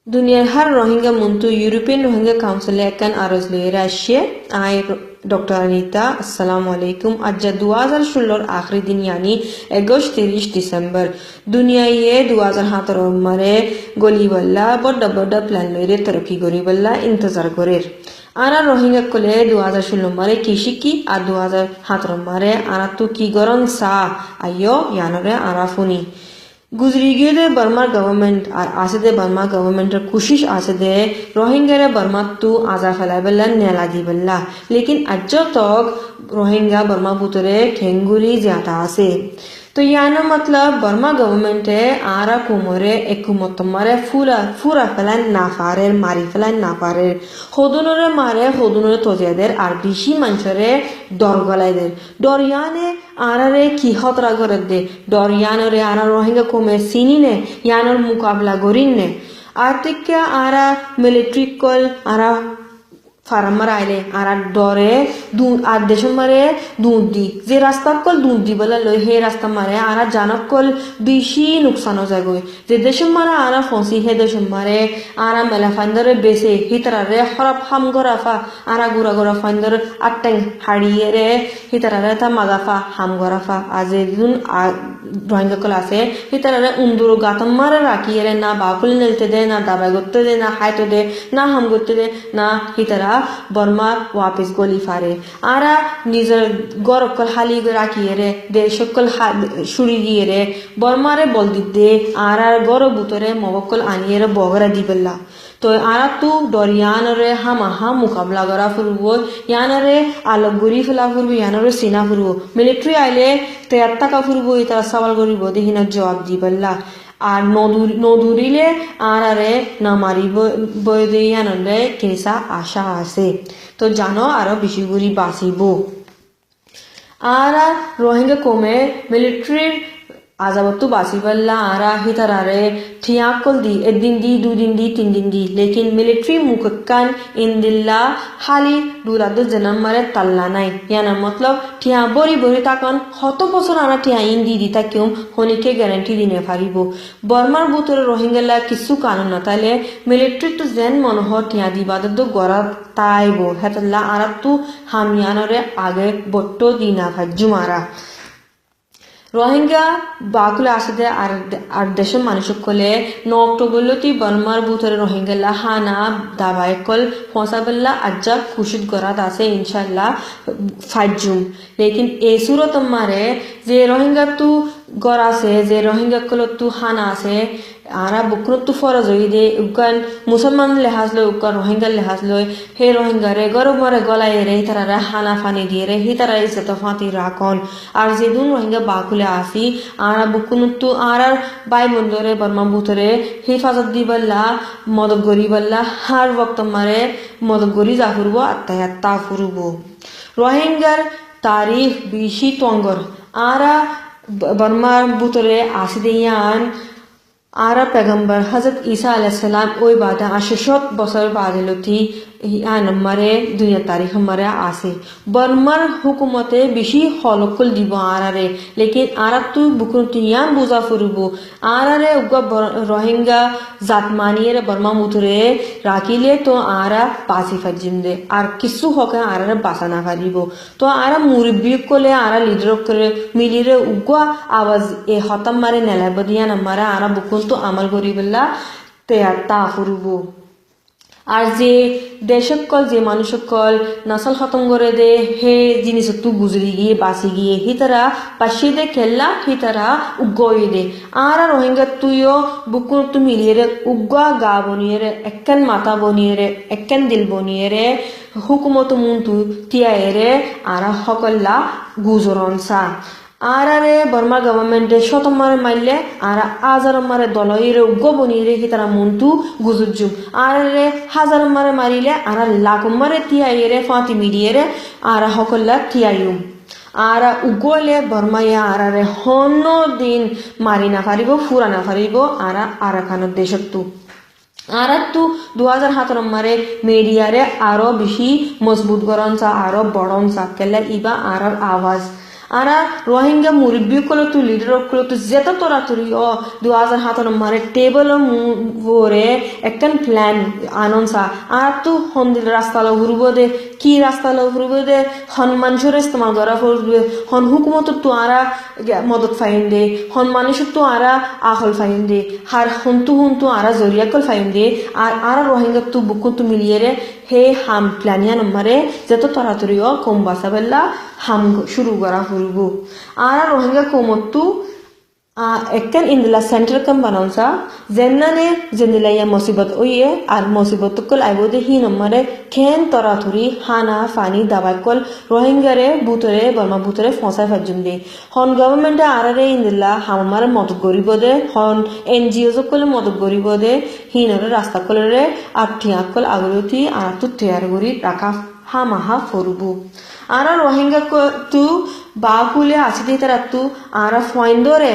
Duniyar har Rohingya muntu European Rohingya Council ekkan arozlari আসছে I doctor Anita আসসালামু আলাইকুম আজ 2016 আখরি দিন यानी 31 ডিসেম্বর দুনিয়ায়ে 2017 মারে গলিবল্লা বড় বড় প্ল্যান লইরে তরকি গরিবল্লা ইন্তজার করের আনা রোহিঙ্গা কোলে 2016 মারে কিশিকি আর 2017 মারে আনা তো কি গরম সা আইও ইয়ানরে আরাফুনি गुजरी गए बर्मा गवर्नमेंट और आसे दे बर्मा गवर्नमेंट कोशिश आसे दे रोहिंग्या रे बर्मा तू आजा फैला बल्ला नेला दी बल्ला लेकिन अज्जो तक रोहिंग्या बर्मा बुतरे खेंगुरी ज्यादा आसे तो याना मतलब बर्मा गवर्नमेंट है आरा कुमरे एक कुमतमरे फूरा फैला नाफारे मारी फैला नाफारे होदुनरे मारे होदुनरे तोजेदेर और बिशी मंचरे डर गलाइदेर डर याने आरा रे की खतरा करे दे डर यानो रे आरा रोहिंग्या कुमे सीनी ने यानर मुकाबला गोरिन ने आर्थिक क्या आरा मिलिट्री कल आरा फार्मर आइले आरा डरे दूध आदेश मारे दूध दी जे रास्ता कल दूध दी बला लो हे रास्ता मारे आरा जानक कल बिशी नुकसान हो जाएगा जे देश मारा आरा फंसी है देश मारे आरा मेला फंदर बेसे हितरा रे खराब हम गोराफा आरा गुरा गोरा फंदर अटेंग हाड़िये रे हितरा रे था मदाफा हम गोराफा आज दिन रोहिंग्या क्लासे हितरा रे उंदुरो गातम मारे राखी रे ना बाकुल निलते दे ना दबाई गोते दे ना हाइतो दे ना हम गोते दे ना हितरा बर्मा वापस गोली फारे आरा निजर गौरव हाली राखिए रे देशकल शुरी दिए रे बर्मा रे बोल दे आरा गौरव बुतरे मवक्कल आनिए रे बोगरा दिबल्ला तो आरा तू डोरियान रे हम मुकाबला करा फुरबो यान रे आलगुरी फला फुरबो यान रे सीना फुरबो मिलिट्री आइले तैयार का फुरबो इतना सवाल करिबो देखिना जवाब दिबल्ला আর নদুরিলে আরারে না মারিব বইদে ইয়ানলে কিনিসা আশা আছে তো জানো আরো বেশি করে বাঁচিব আরা রোহিঙ্গা কমে মিলিটারি आजाबत्तु बासी बल्ला आरा ही तरह रे ठियाक कल दी एक दिन दी दो दिन दी तीन दिन दी लेकिन मिलिट्री मुकक्कन इन दिल्ला हाली दूला दो जन्म मरे तल्ला नहीं याना मतलब ठिया बोरी बोरी ताकन हतो बसर आना ठिया इन दी ता क्यों होने के गारंटी दिने फारिबो बर्मार बुतरे रोहिंग्याला किसु कानून न ताले मिलिट्री तो जेन मनोहर ठिया दी बाद दो गोरा ताइबो हेतल्ला आरा तू हम याना रे आगे बट्टो दीना फज्जुमारा रोहिंग्या बाकुले आसदे आर देशम मानुषक कोले 9 अक्टोबर ती बर्मार बुतरे रोहिंग्याला हाना दाबाय कल फसाबल्ला अज्जा कुशित गरात आसे इंशाल्लाह फाजुम लेकिन ए सूरत मारे जे रोहिंग्या तू गरा से जे रोहिंग्या कल तू हाना से आरा बुकरो तू फरज होई दे उगन मुसलमान लिहाज लो उगन रोहिंग्या लिहाज लो हे रोहिंग्या रे गरब मारे गलाय रे तरह रे हाना फानी दिए रे ही तरह इज्जत फाती राखन আর যেদিন রোহিঙ্গা বাকুলে আসি আরা বুকুন তু আরার বাই বন্ধরে বর্মা বুতরে হেফাজত দিবল্লা মদত গরিবল্লা হার ওয়াক্ত মারে মদত গরি জাফুরবো আত্তা ফুরবো রোহিঙ্গার তারিখ বিশি তঙ্গর আরা বর্মা বুতরে আসি দেয়ান आरा पैगंबर हजरत ईसा अलैहिस्सलाम ओई बादा आशशत बसर बादलती यान मरे दुनिया तारीख मरे आसे बर्मर हुकूमते बिशी हलकुल दिबो आरा रे लेकिन आरा तू बुकुनती यान बुजा फुरबो आरा रे उगा रोहिंग्या जातमानी रे बर्मा मुतरे राखिले तो आरा पासी फजिम दे आर किसु होके आरा रे बासाना फारिबो तो आरा मुरब्बी कोले आरा लीडर करे मिली रे उगा आवाज ए खतम मारे नेला बदिया न मारा आरा बुकुन तो अमल करिबल्ला तैयार ता फुरबो আর যে দেশকল যে মানুষকল নসল খতম করে দে হে জিনিস তু গুজরি গিয়ে বাসি গিয়ে হিতারা পাশে দে খেললা হিতারা উগ্গই দে আর রোহিঙ্গা তুইও বুকুন তু মিলিয়ে রে উগ্গা গা বনিয়ে রে একখান মাথা বনিয়ে রে একখান দিল বনিয়ে রে হুকুমত মুন্তু তিয়ায়ে রে আর হকল্লা গুজরন সা आरारे बर्मा गवर्नमेंट शतमारे माइले आरा आजार मारे दलइरे उग्गो बनिरे कि तारा मुंतु गुजुजुम आरारे हजार मारे मारिले आरा लाख मारे तियाइरे फाति मिडिरे आरा हकल्ला तियायुम आरा उग्गोले बर्मा या आरारे हन्नो दिन मारि ना फारिबो फुरा ना फारिबो आरा आराखानो देशतु आरा तू 2017 मारे मीडिया रे आरो बिशी मजबूत गरन सा आरो बड़न सा केले इबा आरार आवाज আরা রোহিঙ্গা মুরব্বী কলো তু লিডার কলো তু যেটা তোরা তুরি ও 2007 নম্বরে টেবল ওরে একটা প্ল্যান আনন্সা আর তু হন্দিল রাস্তালো ঘুরব দে কি রাস্তালো ঘুরব দে হন মানুষের ইস্তেমাল করা করবে হন হুকুমত তু আরা মদত ফাইন দে হন মানুষ তু আরা আহল ফাইন দে হার হুন্তু আরা জরিয়া কল ফাইন দে আর আরা রোহিঙ্গা তু বুকু তু মিলিয়ে রে হে হাম প্ল্যানিয়া নম্বরে যেত তরাতরি ও কম বাসাবেল্লা হাম শুরু করা ফুরব আর রোহিঙ্গা কমত্তু একখান ইন্দিলা সেন্টার কাম বানাউসা জেন্নানে জেন্দিলাইয়া মুসিবত ওইয়ে আর মুসিবত কল আইবদে হি নম্বরে খেন তরাতুরি হানা ফানি দাবাই কল রোহিঙ্গারে বুতরে বর্মা বুতরে ফসাই ফাজুম দে হন গভর্নমেন্টে আরারে ইন্দিলা হামার মদত গরিব দে হন এনজিওজ কল মদত গরিব দে হিনরে রাস্তা কলরে আর ঠিয়া কল আগরতি আর তু তৈয়ার করি রাখা হামাহা ফরবু আরা রোহিঙ্গা তু বাকুলে আসিতে তারা তু আরা ফয়েন্দরে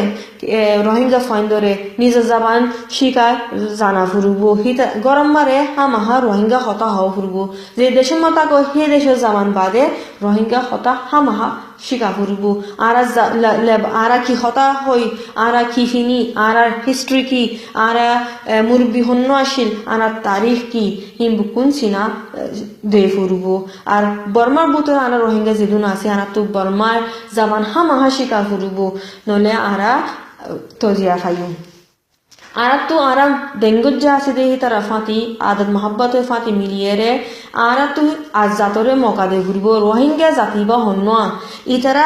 রোহিঙ্গা ফয়েন্দরে নিজ জাবান শিকা জানা ফুরব হিতা গরম মারে হামাহা রোহিঙ্গা হতা হওয়া ফুরব যে দেশের মতা কো হে দেশের জামান বাদে রোহিঙ্গা হতা হামাহা শিকা ফুরব আরা কি হতা হই আরা কি ফিনি আরা হিস্ট্রি কি আরা মুরব্বী হন্য আসিল আরা তারিখ কি হিম বুকুন সিনা দে ফুরব আর বর্মার বুতর আনা রোহিঙ্গা যেদুন আছে আনা তো বর্মার জামান হামাহা শিকা ফুরব নলে আরা তজিয়া ফাইম আরা তো আরা বেঙ্গল যা আছে দে তারা ফাতি আদত মোহাব্বত ফাতি মিলিয়ে রে আরা তো আজ জাতরে মকা দে ঘুরব রোহিঙ্গা জাতি বা হন্যা ইতারা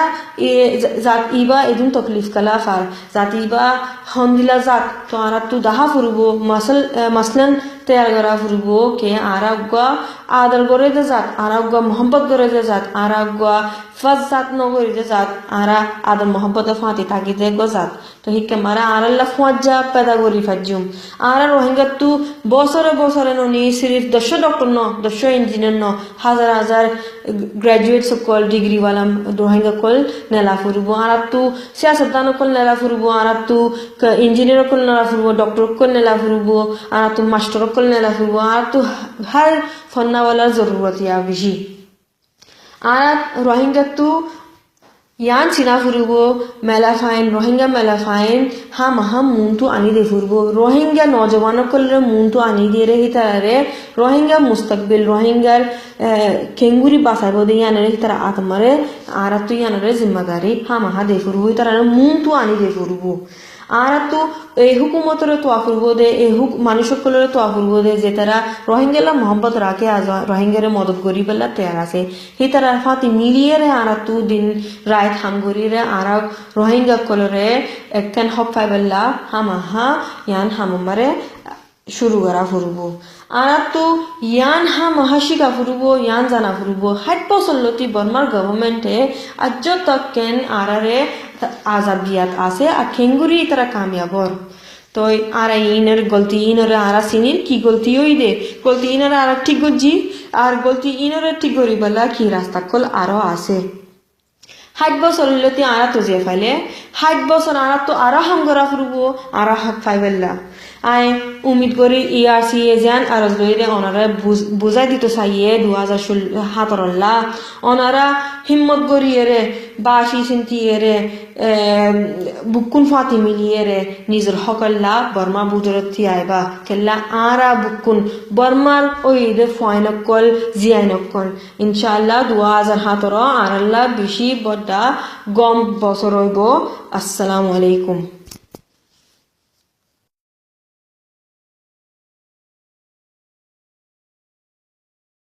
ইবা এদিন তকলিফ কালা ফার জাতি বা হন্দিলা জাত তো আরা তো দাহা ফুরব মাসলান তৈয়ার করা ফুরব কে আরা গুয়া আদর গড়ে দে জাত আরা গুয়া মোহাম্মত গড়ে দে জাত আরা গুয়া ফাজ জাত নগরে দে জাত আরা আদর মোহাম্মত ফাতি তাকি দে গো জাত তো হিকে মারা আরাল্লা ফুয়াজ্জা পেদা করি ফাজুম আরা রোহিঙ্গা তু বছরে ননি সিরিফ 10 ডক্টর ন 10 ইঞ্জিনিয়ার ন হাজার গ্রাজুয়েট সকল ডিগ্রি ওয়ালা রোহিঙ্গা কল নেলা ফুরব আরা তু সিয়াসতদান কল নেলা ফুরব আরা তু ইঞ্জিনিয়ার কল নেলা ফুরব ডক্টর কল নেলা ফুরব আরা তু মাস্টার কল নেলা ফুরব আর তু হর ফন্নাওয়ালার জরুরত ইয়া বেশি আরা রোহিঙ্গা তু ইয়ান চিনা ফুরব মেলা ফাইন রোহিঙ্গা মেলা ফাইন হামাহা মুনটু আনি দে ফুরব রোহিঙ্গা নজওয়ান কলরে মুনটু আনি দিয়ে রে হিতারে রোহিঙ্গা মুস্তাকবিল রোহিঙ্গার কেঙ্গুরি বাসাইব দে ইয়ানরে হিতারা আতমারে আর তু ইয়ানরে জিম্মাদারি হামাহা দে ফুরব হিতারা মুনটু আনি দে ফুরব আর তো এই হুকুমতর তোয়া ফুরব দে এই মানুষ সকলের তোয়া ফুরব দে যে তারা রোহিঙ্গালা মোহাম্মত রাখে আজ রোহিঙ্গারে মদত করিবেলা তৈয়ার আছে হি তারা ফাতি মিলিয়ে রে আর তু দিন রায় হাম করি রে আর রোহিঙ্গা কলরে একখান হক পাইবেলা হামাহা ইয়ান হামারে শুরু করা ফুরব আর তো ইয়ান হামাহাশিকা ফুরব ইয়ান জানা ফুরব 60% বর্মার গভর্নমেন্টে আজ তক কেন আরারে আজাদিয়াত আছে আর খেঙ্গুরি তারা কামিয়াবর তো আর ইনের গলতি ইনরে আরা সিনির কি গলতি হই দে গলতি ইনরে আর ঠিক গজি আর গলতি ইনরে ঠিক করি বলা কি রাস্তা কল আরো আছে 60 বছর হইলতি আরা তো যে ফাইলে 60 বছর আরা তো আরা হাম করা ফুরব আরা হাত ফাইবেল্লা আই উমিদ করি ইআরসি এজান আর লইরে ওনারা বুঝাই দিত চাইয়ে 2017 ওনারা হিম্মত করিয়ে রে বাসি চিন্তিয়ে রে বুকুন ফাতি মিলিয়ে রে নিজের হকল্লা বর্মা বুজরত থিয়াইবা কেল্লা আরা বুকুন বর্মার ওই দে ফাইনকল জিয়াইনকল ইনশাআল্লাহ 2017 আরাল্লাহ বেশি বড় গম বছর হইব আসসালামু আলাইকুম।